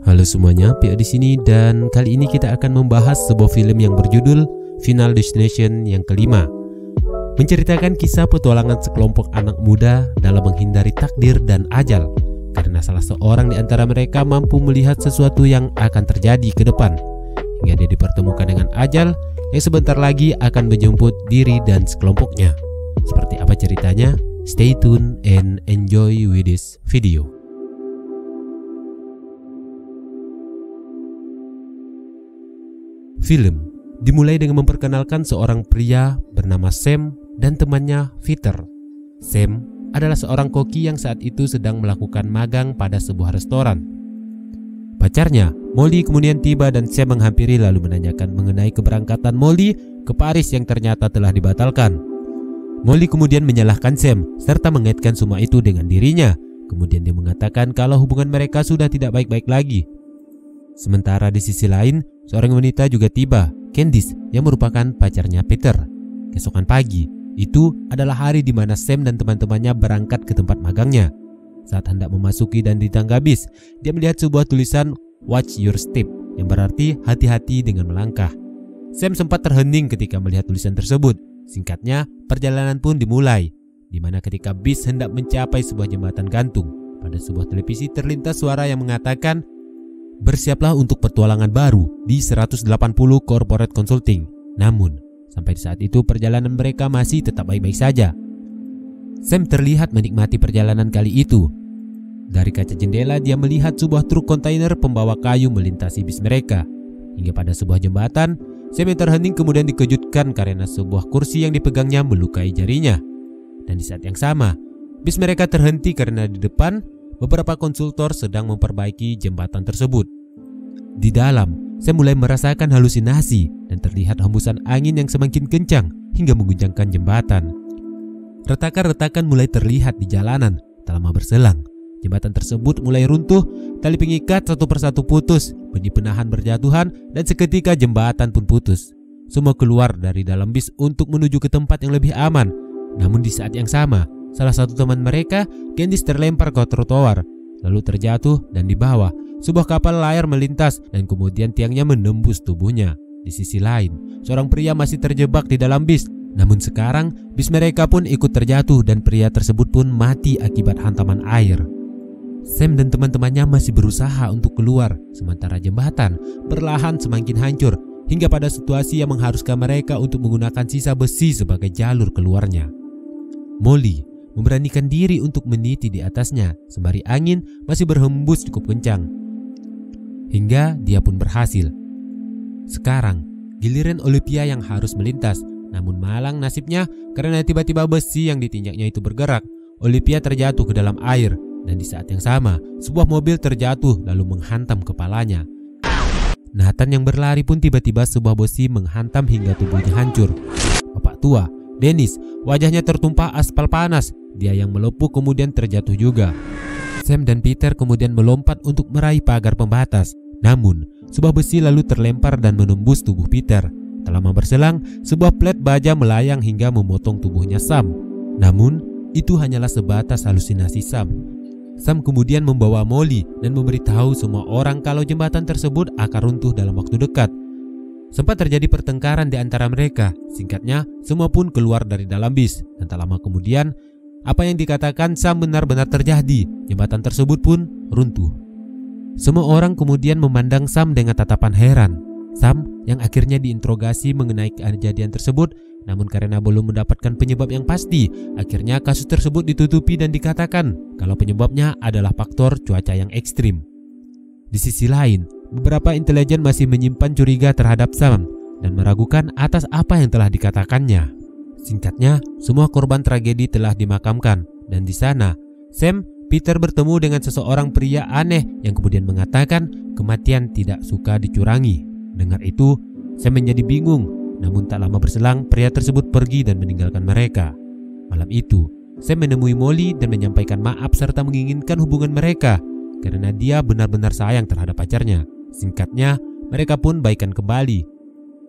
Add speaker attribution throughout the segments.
Speaker 1: Halo semuanya, Pio di sini dan kali ini kita akan membahas sebuah film yang berjudul Final Destination yang kelima. Menceritakan kisah petualangan sekelompok anak muda dalam menghindari takdir dan ajal karena salah seorang di antara mereka mampu melihat sesuatu yang akan terjadi ke depan hingga dia dipertemukan dengan ajal yang sebentar lagi akan menjemput diri dan sekelompoknya. Seperti apa ceritanya? Stay tuned and enjoy with this video. Film dimulai dengan memperkenalkan seorang pria bernama Sam dan temannya Peter. Sam adalah seorang koki yang saat itu sedang melakukan magang pada sebuah restoran. Pacarnya, Molly, kemudian tiba dan Sam menghampiri lalu menanyakan mengenai keberangkatan Molly ke Paris yang ternyata telah dibatalkan. Molly kemudian menyalahkan Sam serta mengaitkan semua itu dengan dirinya. Kemudian dia mengatakan kalau hubungan mereka sudah tidak baik-baik lagi. Sementara di sisi lain, seorang wanita juga tiba, Candice, yang merupakan pacarnya Peter. Keesokan pagi, itu adalah hari di mana Sam dan teman-temannya berangkat ke tempat magangnya. Saat hendak memasuki dan di tangga bis, dia melihat sebuah tulisan "Watch your step" yang berarti hati-hati dengan melangkah. Sam sempat terhening ketika melihat tulisan tersebut. Singkatnya, perjalanan pun dimulai, di mana ketika bis hendak mencapai sebuah jembatan gantung, pada sebuah televisi terlintas suara yang mengatakan, "Bersiaplah untuk petualangan baru di 180 Corporate Consulting." Namun, sampai saat itu perjalanan mereka masih tetap baik-baik saja. Sam terlihat menikmati perjalanan kali itu. Dari kaca jendela dia melihat sebuah truk kontainer pembawa kayu melintasi bis mereka. Hingga pada sebuah jembatan, Sam yang terhening kemudian dikejutkan karena sebuah kursi yang dipegangnya melukai jarinya. Dan di saat yang sama, bis mereka terhenti karena di depan beberapa konsultor sedang memperbaiki jembatan tersebut. Di dalam, saya mulai merasakan halusinasi dan terlihat hembusan angin yang semakin kencang hingga mengguncangkan jembatan. Retakan-retakan mulai terlihat di jalanan. Tak lama berselang, jembatan tersebut mulai runtuh, tali pengikat satu persatu putus, bunyi penahan berjatuhan, dan seketika jembatan pun putus. Semua keluar dari dalam bis untuk menuju ke tempat yang lebih aman. Namun di saat yang sama, salah satu teman mereka, Candice, terlempar ke trotoar, lalu terjatuh dan di bawah sebuah kapal layar melintas dan kemudian tiangnya menembus tubuhnya. Di sisi lain, seorang pria masih terjebak di dalam bis. Namun sekarang, bis mereka pun ikut terjatuh dan pria tersebut pun mati akibat hantaman air. Sam dan teman-temannya masih berusaha untuk keluar, sementara jembatan perlahan semakin hancur hingga pada situasi yang mengharuskan mereka untuk menggunakan sisa besi sebagai jalur keluarnya. Molly memberanikan diri untuk meniti di atasnya sembari angin masih berhembus cukup kencang. Hingga dia pun berhasil. Sekarang giliran Olivia yang harus melintas, namun malang nasibnya karena tiba-tiba besi yang ditinjaknya itu bergerak. Olivia terjatuh ke dalam air dan di saat yang sama sebuah mobil terjatuh lalu menghantam kepalanya. Nathan yang berlari pun tiba-tiba sebuah besi menghantam hingga tubuhnya hancur. Bapak tua, Dennis, wajahnya tertumpah aspal panas. Dia yang melepuh kemudian terjatuh juga. Sam dan Peter kemudian melompat untuk meraih pagar pembatas. Namun, sebuah besi lalu terlempar dan menembus tubuh Peter. Tak lama berselang, sebuah plet baja melayang hingga memotong tubuhnya Sam. Namun, itu hanyalah sebatas halusinasi Sam. Sam kemudian membawa Molly dan memberitahu semua orang kalau jembatan tersebut akan runtuh dalam waktu dekat. Sempat terjadi pertengkaran di antara mereka. Singkatnya, semua pun keluar dari dalam bis. Dan tak lama kemudian, apa yang dikatakan Sam benar-benar terjadi. Jembatan tersebut pun runtuh. Semua orang kemudian memandang Sam dengan tatapan heran. Sam yang akhirnya diinterogasi mengenai kejadian tersebut, namun karena belum mendapatkan penyebab yang pasti, akhirnya kasus tersebut ditutupi dan dikatakan kalau penyebabnya adalah faktor cuaca yang ekstrim. Di sisi lain, beberapa intelijen masih menyimpan curiga terhadap Sam dan meragukan atas apa yang telah dikatakannya. Singkatnya, semua korban tragedi telah dimakamkan dan di sana, Sam, Peter bertemu dengan seseorang pria aneh yang kemudian mengatakan kematian tidak suka dicurangi. Dengar itu, Sam menjadi bingung. Namun tak lama berselang, pria tersebut pergi dan meninggalkan mereka. Malam itu, Sam menemui Molly dan menyampaikan maaf serta menginginkan hubungan mereka karena dia benar-benar sayang terhadap pacarnya. Singkatnya, mereka pun baikan kembali.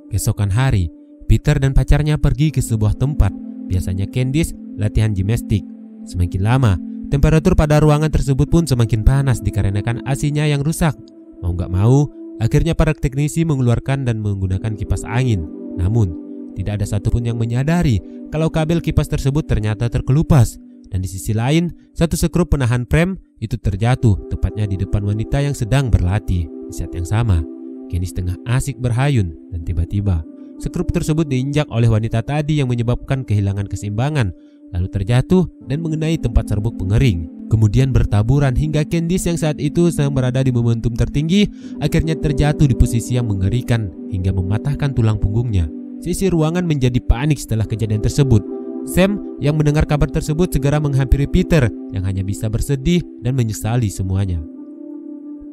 Speaker 1: Keesokan hari, Peter dan pacarnya pergi ke sebuah tempat, biasanya Candice latihan gimnastik. Semakin lama, Temperatur pada ruangan tersebut pun semakin panas dikarenakan AC-nya yang rusak. Mau gak mau, akhirnya para teknisi mengeluarkan dan menggunakan kipas angin. Namun, tidak ada satupun yang menyadari kalau kabel kipas tersebut ternyata terkelupas. Dan di sisi lain, satu skrup penahan prem itu terjatuh tepatnya di depan wanita yang sedang berlatih. Di saat yang sama, Kenny setengah asik berhayun dan tiba-tiba skrup tersebut diinjak oleh wanita tadi yang menyebabkan kehilangan keseimbangan, lalu terjatuh dan mengenai tempat serbuk pengering. Kemudian bertaburan hingga Candice yang saat itu sedang berada di momentum tertinggi akhirnya terjatuh di posisi yang mengerikan hingga mematahkan tulang punggungnya. Sisi ruangan menjadi panik setelah kejadian tersebut. Sam yang mendengar kabar tersebut segera menghampiri Peter yang hanya bisa bersedih dan menyesali semuanya.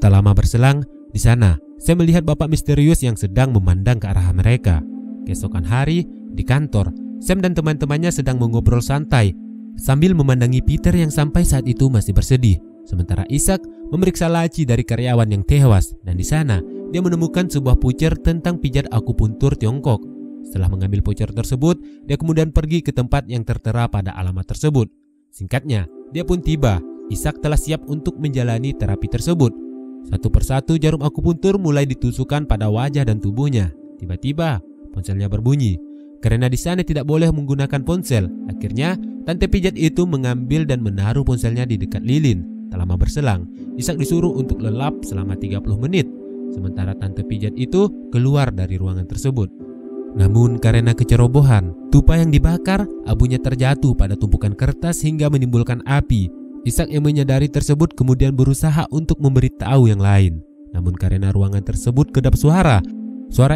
Speaker 1: Tak lama berselang, di sana Sam melihat bapak misterius yang sedang memandang ke arah mereka. Keesokan hari, di kantor, Sam dan teman-temannya sedang mengobrol santai sambil memandangi Peter yang sampai saat itu masih bersedih. Sementara Isaac memeriksa laci dari karyawan yang tewas dan di sana dia menemukan sebuah pucer tentang pijat akupuntur Tiongkok. Setelah mengambil pucer tersebut, dia kemudian pergi ke tempat yang tertera pada alamat tersebut. Singkatnya, dia pun tiba. Isaac telah siap untuk menjalani terapi tersebut. Satu persatu jarum akupuntur mulai ditusukkan pada wajah dan tubuhnya. Tiba-tiba, ponselnya berbunyi. Karena di sana tidak boleh menggunakan ponsel, akhirnya tante pijat itu mengambil dan menaruh ponselnya di dekat lilin. Tak lama berselang, Isaac disuruh untuk lelap selama 30 menit. Sementara tante pijat itu keluar dari ruangan tersebut. Namun karena kecerobohan, tupa yang dibakar, abunya terjatuh pada tumpukan kertas hingga menimbulkan api. Isaac yang menyadari tersebut kemudian berusaha untuk memberitahu yang lain. Namun karena ruangan tersebut kedap suara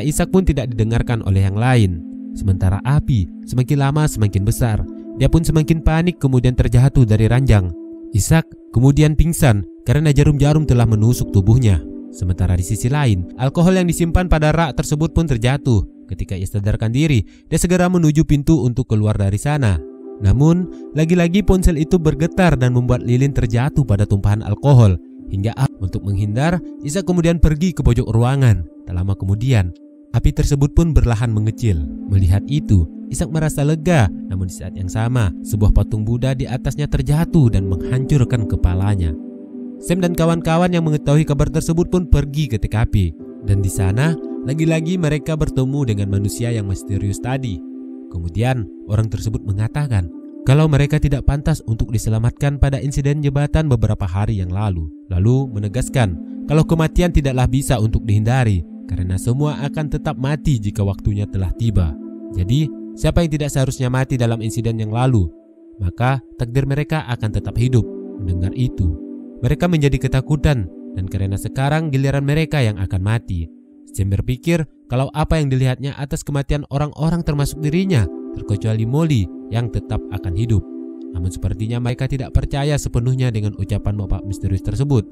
Speaker 1: Isaac pun tidak didengarkan oleh yang lain. Sementara api semakin lama semakin besar. Dia pun semakin panik kemudian terjatuh dari ranjang. Isaac kemudian pingsan karena jarum-jarum telah menusuk tubuhnya. Sementara di sisi lain, alkohol yang disimpan pada rak tersebut pun terjatuh. Ketika ia sadarkan diri, dia segera menuju pintu untuk keluar dari sana. Namun, lagi-lagi ponsel itu bergetar dan membuat lilin terjatuh pada tumpahan alkohol. Hingga untuk menghindar, Isaac kemudian pergi ke pojok ruangan. Tak lama kemudian, api tersebut pun berlahan mengecil. Melihat itu, Isaac merasa lega. Namun di saat yang sama, sebuah patung Buddha di atasnya terjatuh dan menghancurkan kepalanya. Sam dan kawan-kawan yang mengetahui kabar tersebut pun pergi ke TKP. Dan di sana, lagi-lagi mereka bertemu dengan manusia yang misterius tadi. Kemudian, orang tersebut mengatakan kalau mereka tidak pantas untuk diselamatkan pada insiden jembatan beberapa hari yang lalu. Lalu menegaskan kalau kematian tidaklah bisa untuk dihindari karena semua akan tetap mati jika waktunya telah tiba. Jadi, siapa yang tidak seharusnya mati dalam insiden yang lalu, maka takdir mereka akan tetap hidup. Mendengar itu, mereka menjadi ketakutan dan karena sekarang giliran mereka yang akan mati. Sam berpikir kalau apa yang dilihatnya atas kematian orang-orang termasuk dirinya, terkecuali Molly yang tetap akan hidup. Namun sepertinya mereka tidak percaya sepenuhnya dengan ucapan bapak misterius tersebut.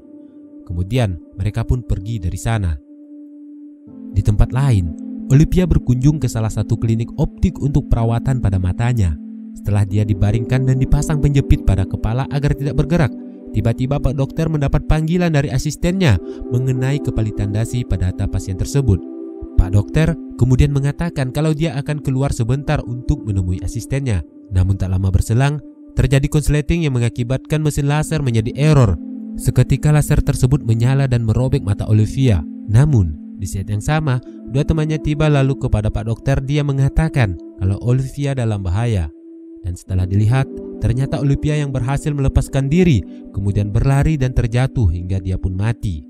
Speaker 1: Kemudian mereka pun pergi dari sana. Di tempat lain, Olivia berkunjung ke salah satu klinik optik untuk perawatan pada matanya. Setelah dia dibaringkan dan dipasang penjepit pada kepala agar tidak bergerak, tiba-tiba Pak Dokter mendapat panggilan dari asistennya mengenai kepalitan dasi pada data pasien tersebut. Pak Dokter kemudian mengatakan kalau dia akan keluar sebentar untuk menemui asistennya. Namun tak lama berselang, terjadi konsleting yang mengakibatkan mesin laser menjadi error. Seketika laser tersebut menyala dan merobek mata Olivia. Namun, di saat yang sama, dua temannya tiba lalu kepada Pak Dokter dia mengatakan kalau Olivia dalam bahaya. Dan setelah dilihat, ternyata Olivia yang berhasil melepaskan diri, kemudian berlari dan terjatuh hingga dia pun mati.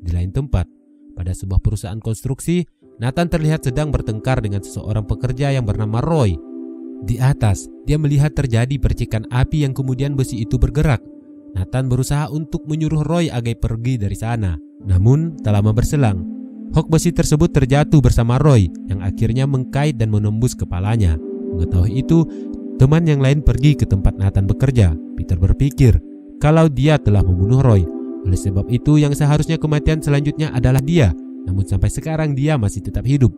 Speaker 1: Di lain tempat, pada sebuah perusahaan konstruksi, Nathan terlihat sedang bertengkar dengan seseorang pekerja yang bernama Roy. Di atas, dia melihat terjadi percikan api yang kemudian besi itu bergerak. Nathan berusaha untuk menyuruh Roy agar pergi dari sana. Namun, tak lama berselang, hok besi tersebut terjatuh bersama Roy yang akhirnya mengkait dan menembus kepalanya. Mengetahui itu, teman yang lain pergi ke tempat Nathan bekerja. Peter berpikir kalau dia telah membunuh Roy. Oleh sebab itu yang seharusnya kematian selanjutnya adalah dia. Namun sampai sekarang dia masih tetap hidup.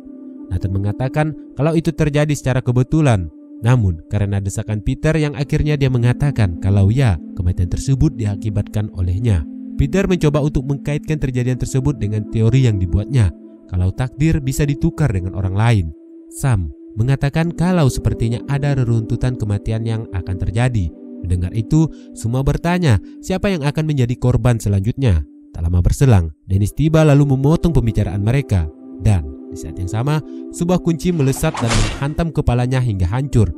Speaker 1: Nathan mengatakan kalau itu terjadi secara kebetulan. Namun karena desakan Peter yang akhirnya dia mengatakan kalau ya, kematian tersebut diakibatkan olehnya. Peter mencoba untuk mengkaitkan terjadian tersebut dengan teori yang dibuatnya, kalau takdir bisa ditukar dengan orang lain. Sam mengatakan kalau sepertinya ada reruntutan kematian yang akan terjadi. Mendengar itu, semua bertanya siapa yang akan menjadi korban selanjutnya. Tak lama berselang, Dennis tiba lalu memotong pembicaraan mereka. Dan di saat yang sama, sebuah kunci melesat dan menghantam kepalanya hingga hancur.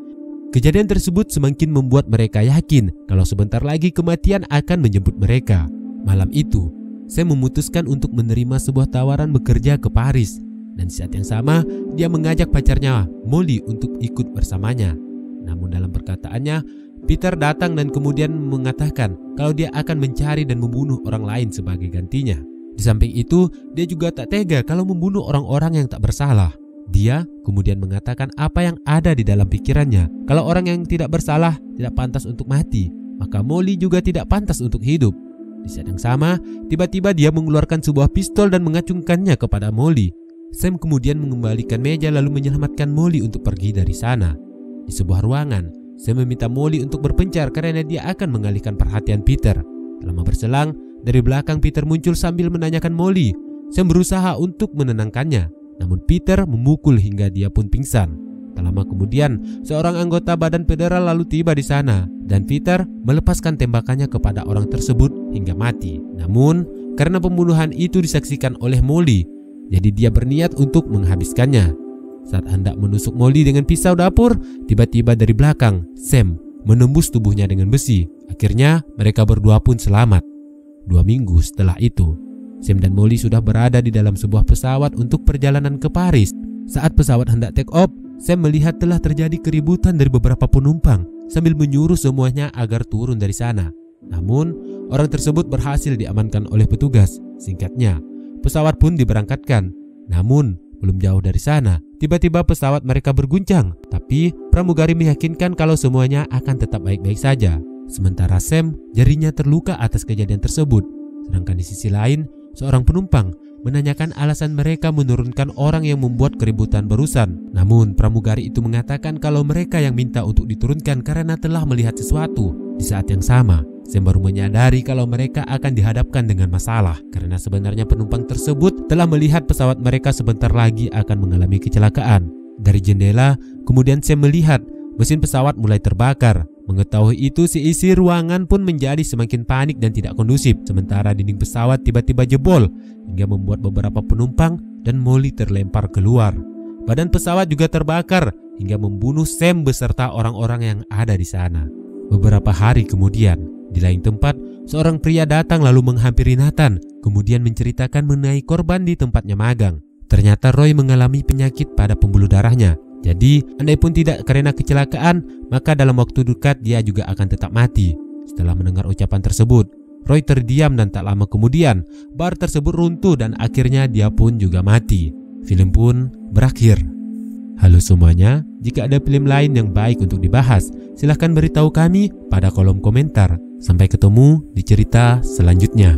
Speaker 1: Kejadian tersebut semakin membuat mereka yakin kalau sebentar lagi kematian akan menjemput mereka. Malam itu, Sam memutuskan untuk menerima sebuah tawaran bekerja ke Paris. Dan di saat yang sama, dia mengajak pacarnya, Molly, untuk ikut bersamanya. Namun dalam perkataannya, Peter datang dan kemudian mengatakan kalau dia akan mencari dan membunuh orang lain sebagai gantinya. Di samping itu, dia juga tak tega kalau membunuh orang-orang yang tak bersalah. Dia kemudian mengatakan apa yang ada di dalam pikirannya. Kalau orang yang tidak bersalah tidak pantas untuk mati, maka Molly juga tidak pantas untuk hidup. Di saat yang sama, tiba-tiba dia mengeluarkan sebuah pistol dan mengacungkannya kepada Molly. Sam kemudian mengembalikan meja lalu menyelamatkan Molly untuk pergi dari sana. Di sebuah ruangan, Sam meminta Molly untuk berpencar karena dia akan mengalihkan perhatian Peter. Lama berselang, dari belakang Peter muncul sambil menanyakan Molly. Sam berusaha untuk menenangkannya, namun Peter memukul hingga dia pun pingsan. Tak lama kemudian, seorang anggota badan federal lalu tiba di sana dan Peter melepaskan tembakannya kepada orang tersebut hingga mati. Namun, karena pembunuhan itu disaksikan oleh Molly, jadi dia berniat untuk menghabiskannya. Saat hendak menusuk Molly dengan pisau dapur, tiba-tiba dari belakang, Sam menembus tubuhnya dengan besi. Akhirnya, mereka berdua pun selamat. 2 minggu setelah itu, Sam dan Molly sudah berada di dalam sebuah pesawat untuk perjalanan ke Paris. Saat pesawat hendak take off, Sam melihat telah terjadi keributan dari beberapa penumpang sambil menyuruh semuanya agar turun dari sana. Namun, orang tersebut berhasil diamankan oleh petugas. Singkatnya, pesawat pun diberangkatkan. Namun, belum jauh dari sana, tiba-tiba pesawat mereka berguncang. Tapi, pramugari meyakinkan kalau semuanya akan tetap baik-baik saja. Sementara Sam, jarinya terluka atas kejadian tersebut. Sedangkan di sisi lain, seorang penumpang menanyakan alasan mereka menurunkan orang yang membuat keributan barusan. Namun pramugari itu mengatakan kalau mereka yang minta untuk diturunkan karena telah melihat sesuatu. Di saat yang sama, Sam baru menyadari kalau mereka akan dihadapkan dengan masalah karena sebenarnya penumpang tersebut telah melihat pesawat mereka sebentar lagi akan mengalami kecelakaan. Dari jendela, kemudian Sam melihat mesin pesawat mulai terbakar. Mengetahui itu, seisi ruangan pun menjadi semakin panik dan tidak kondusif. Sementara dinding pesawat tiba-tiba jebol hingga membuat beberapa penumpang dan Molly terlempar keluar. Badan pesawat juga terbakar hingga membunuh Sam beserta orang-orang yang ada di sana. Beberapa hari kemudian, di lain tempat, seorang pria datang lalu menghampiri Nathan, kemudian menceritakan mengenai korban di tempatnya magang. Ternyata Roy mengalami penyakit pada pembuluh darahnya. Jadi, andai pun tidak karena kecelakaan, maka dalam waktu dekat dia juga akan tetap mati. Setelah mendengar ucapan tersebut, Roy terdiam dan tak lama kemudian, bar tersebut runtuh dan akhirnya dia pun juga mati. Film pun berakhir. Halo semuanya, jika ada film lain yang baik untuk dibahas, silahkan beritahu kami pada kolom komentar. Sampai ketemu di cerita selanjutnya.